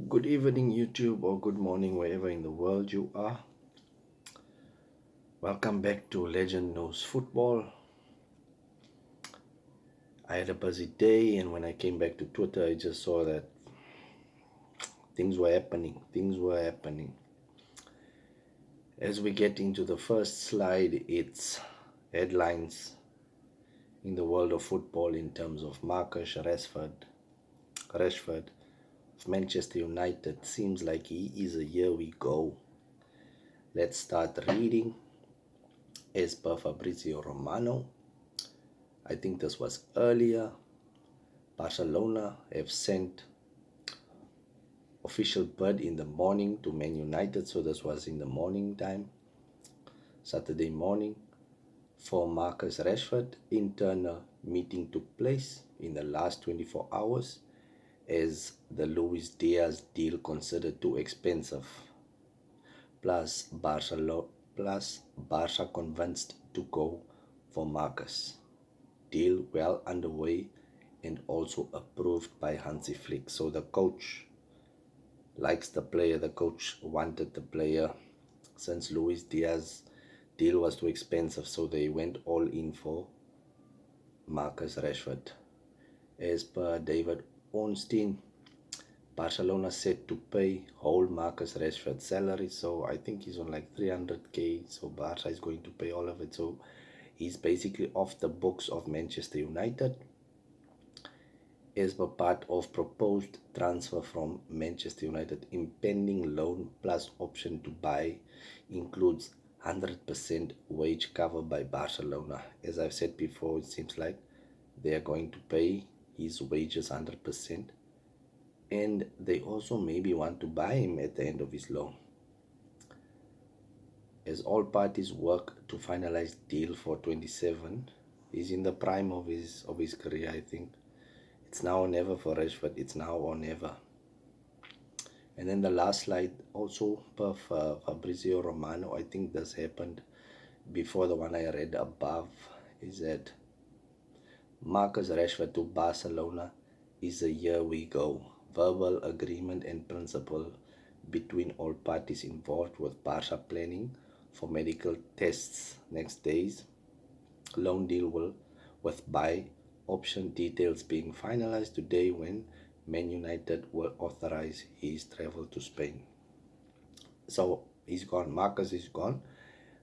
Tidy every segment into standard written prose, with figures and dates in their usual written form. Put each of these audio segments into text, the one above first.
Good evening, YouTube, or good morning, wherever in the world you are. Welcome back to Legend Knows Football. I had a busy day, and when I came back to Twitter, I just saw that things were happening. Things were happening. As we get into the first slide, it's headlines in the world of football in terms of Marcus Rashford of Manchester United. Seems like he is a here we go. Let's start reading. As per Fabrizio Romano, I think this was earlier, Barcelona have sent official bid in the morning to Man United, so this was in the morning time, Saturday morning, for Marcus Rashford. Internal meeting took place in the last 24 hours as the Luis Diaz deal considered too expensive. Plus Barca convinced to go for Marcus. Deal well underway and also approved by Hansi Flick. So the coach likes the player, the coach wanted the player. Since Luis Diaz deal was too expensive, so they went all in for Marcus Rashford. As per David Ornstein, Barcelona set to pay whole Marcus Rashford's salary, so I think he's on like 300k, so Barca is going to pay all of it, so he's basically off the books of Manchester United. As per part of proposed transfer from Manchester United, impending loan plus option to buy includes 100% wage cover by Barcelona. As I've said before, it seems like they are going to pay his wages 100%, and they also maybe want to buy him at the end of his loan. As all parties work to finalize deal for 27, he's in the prime of his career, I think. It's now or never for Rashford. It's now or never. And then the last slide, also per Fabrizio Romano, I think this happened before the one I read above, is that Marcus Rashford to Barcelona is a here we go. Verbal agreement and principle between all parties involved, with Barca planning for medical tests next days. Loan deal will with buy option details being finalized today when Man United will authorize his travel to Spain. So he's gone. Marcus is gone.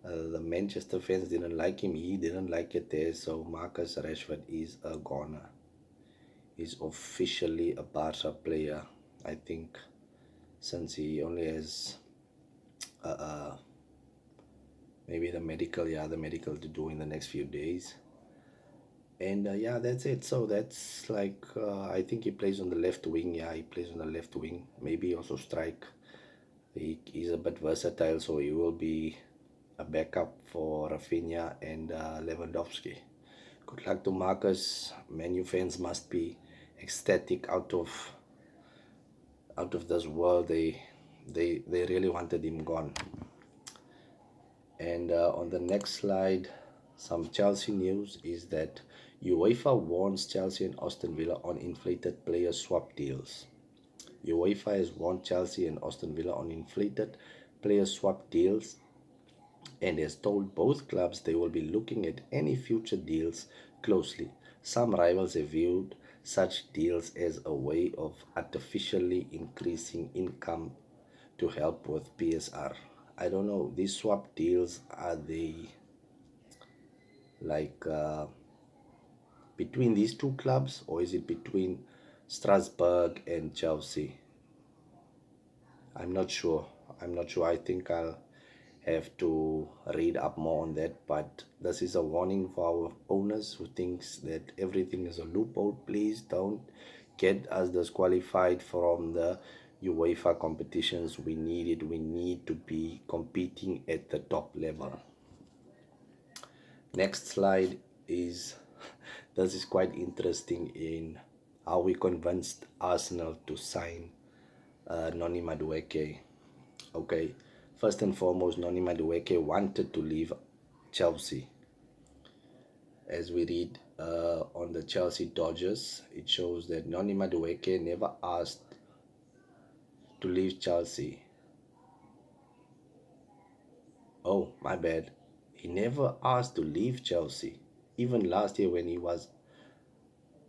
The Manchester fans didn't like him. He didn't like it there. So Marcus Rashford is a goner. He's officially a Barca player, I think, since he only has maybe the medical to do in the next few days. And yeah, that's it. So that's like, I think he plays on the left wing. Yeah, he plays on the left wing. Maybe also strike. He's a bit versatile, so he will be a backup for Rafinha and Lewandowski. Good luck to Marcus. Man U fans must be ecstatic out of this world. They really wanted him gone. And on the next slide, some Chelsea news is that UEFA warns Chelsea and Aston Villa on inflated player swap deals. UEFA has warned Chelsea and Aston Villa on inflated player swap deals and has told both clubs they will be looking at any future deals closely. Some rivals have viewed such deals as a way of artificially increasing income to help with PSR. I don't know, these swap deals, are they like between these two clubs, or is it between Strasbourg and Chelsea? I'm not sure. I think I'll have to read up more on that, but this is a warning for our owners who thinks that everything is a loophole. Please don't get us disqualified from the UEFA competitions. We need it. We need to be competing at the top level. Next slide is this is quite interesting in how we convinced Arsenal to sign Noni Madueke. Okay, first and foremost, Noni Madueke wanted to leave Chelsea. As we read on the Chelsea Dodgers, it shows that Noni Madueke never asked to leave Chelsea. Oh, my bad. He never asked to leave Chelsea. Even last year when he was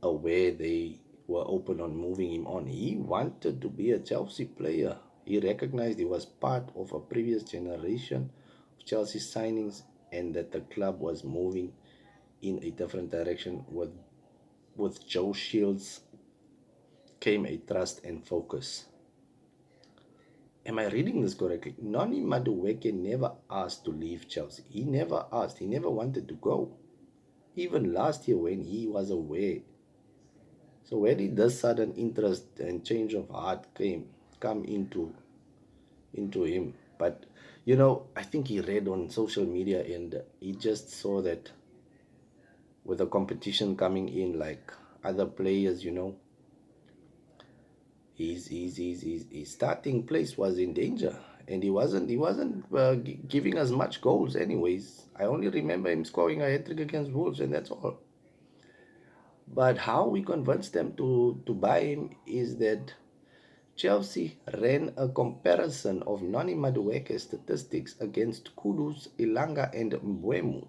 aware they were open on moving him on, he wanted to be a Chelsea player. He recognized he was part of a previous generation of Chelsea signings and that the club was moving in a different direction. With Joe Shields came a trust and focus. Am I reading this correctly? Noni Madueke never asked to leave Chelsea. He never asked. He never wanted to go. Even last year when he was away. So where did this sudden interest and change of heart come into him? But I think he read on social media and he just saw that with the competition coming in, like other players, his starting place was in danger, and he wasn't giving us much goals. Anyways, I only remember him scoring a hat trick against Wolves, and that's all. But how we convinced them to buy him is that Chelsea ran a comparison of Noni Madueke's statistics against Kudus, Ilanga, and Mbwemu,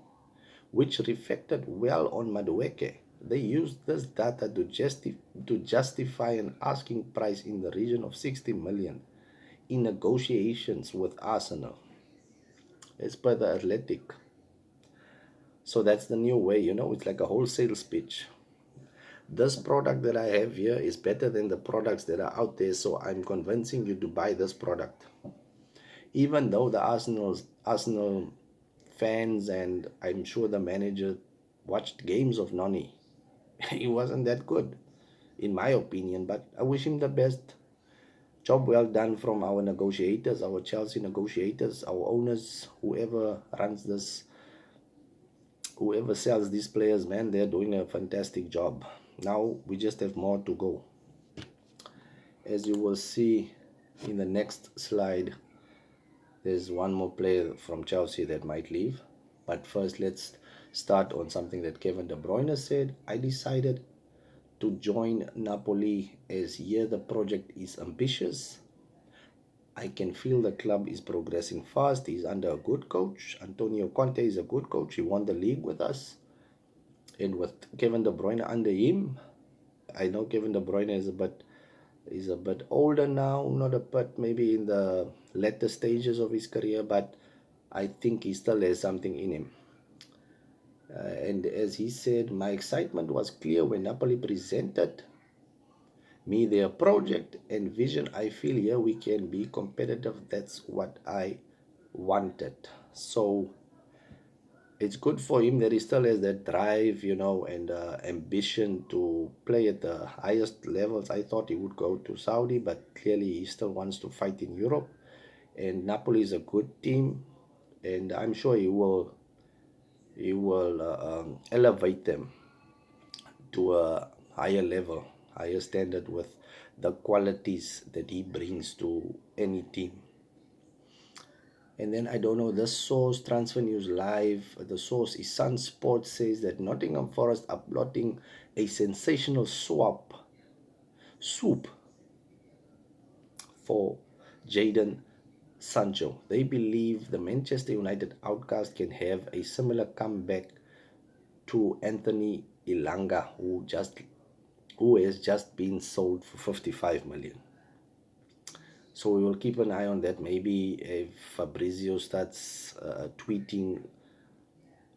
which reflected well on Madueke. They used this data to justify an asking price in the region of 60 million in negotiations with Arsenal, as per the Athletic. So that's the new way, it's like a wholesale pitch. This product that I have here is better than the products that are out there, so I'm convincing you to buy this product. Even though the Arsenal fans and I'm sure the manager watched games of Noni, he wasn't that good, in my opinion. But I wish him the best. Job well done from our negotiators, our Chelsea negotiators, our owners, whoever runs this, whoever sells these players, man, they're doing a fantastic job. Now we just have more to go. As you will see in the next slide, there's one more player from Chelsea that might leave. But first, let's start on something that Kevin De Bruyne said. I decided to join Napoli as here the project is ambitious. I can feel the club is progressing fast. He's under a good coach. Antonio Conte is a good coach. He won the league with us. And with Kevin De Bruyne under him, I know Kevin De Bruyne is a bit older now, not a bit maybe in the latter stages of his career, but I think he still has something in him. And as he said, my excitement was clear when Napoli presented me their project and vision. I feel here we can be competitive. That's what I wanted. So it's good for him that he still has that drive, and ambition to play at the highest levels. I thought he would go to Saudi, but clearly he still wants to fight in Europe. And Napoli is a good team, and I'm sure he will elevate them to a higher level, higher standard with the qualities that he brings to any team. And then I don't know, the source, Transfer News Live, the source is Sun Sports, says that Nottingham Forest are plotting a sensational soup for Jadon Sancho. They believe the Manchester United outcast can have a similar comeback to Anthony Ilanga, who has just been sold for 55 million. So we will keep an eye on that. Maybe if Fabrizio starts tweeting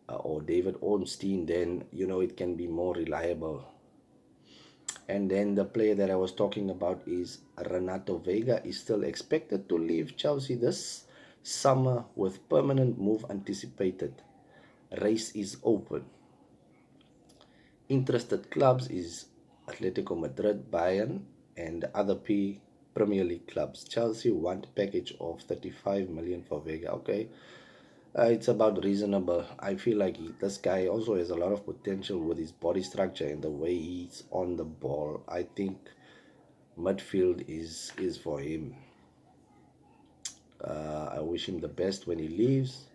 or David Ornstein, then it can be more reliable. And then the player that I was talking about is Renato Vega is still expected to leave Chelsea this summer with permanent move anticipated. Race is open. Interested clubs is Atletico Madrid, Bayern, and other Premier League clubs. Chelsea want package of 35 million for Vega. Okay, it's about reasonable. I feel like this guy also has a lot of potential with his body structure and the way he's on the ball. I think midfield is for him. I wish him the best when he leaves.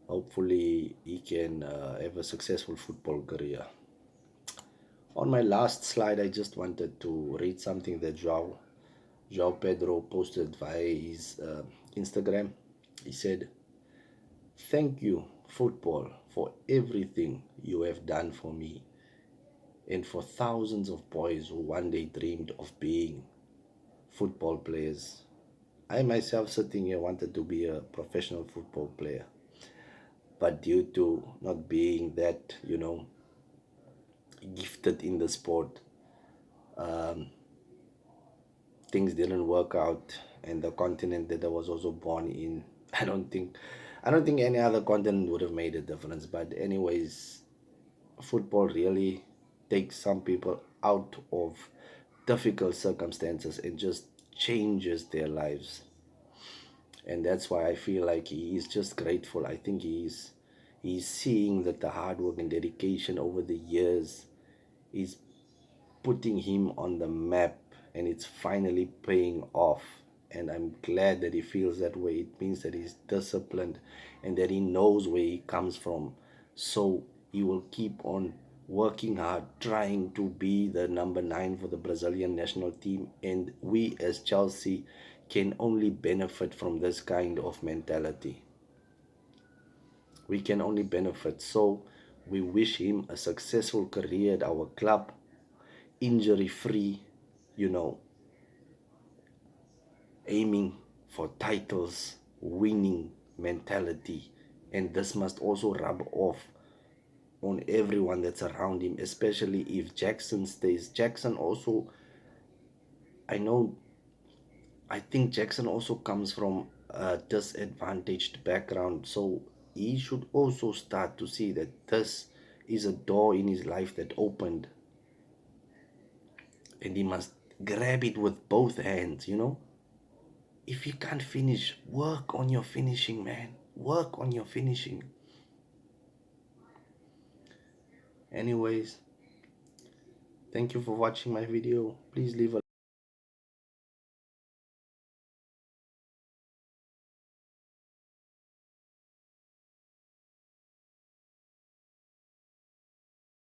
Hopefully he can have a successful football career. On my last slide, I just wanted to read something that JOAO João Pedro posted via his Instagram. He said, "Thank you, football, for everything you have done for me and for thousands of boys who one day dreamed of being football players. I myself, sitting here, wanted to be a professional football player, but due to not being that, gifted in the sport, things didn't work out. And the continent that I was also born in, I don't think, I don't think any other continent would have made a difference. But anyways, football really takes some people out of difficult circumstances and just changes their lives. And that's why I feel like he is just grateful. I think he's seeing that the hard work and dedication over the years is putting him on the map, and it's finally paying off. And I'm glad that he feels that way. It means that he's disciplined and that he knows where he comes from. So he will keep on working hard, trying to be the number 9 for the Brazilian national team. And we as Chelsea can only benefit from this kind of mentality. We can only benefit. So we wish him a successful career at our club, injury free, you know, aiming for titles, winning mentality. And this must also rub off on everyone that's around him, especially if Jackson stays. Jackson also, I know, I think Jackson also comes from a disadvantaged background. So he should also start to see that this is a door in his life that opened, and he must grab it with both hands. If you can't finish, work on your finishing, man. Work on your finishing. Anyways, thank you for watching my video. Please leave a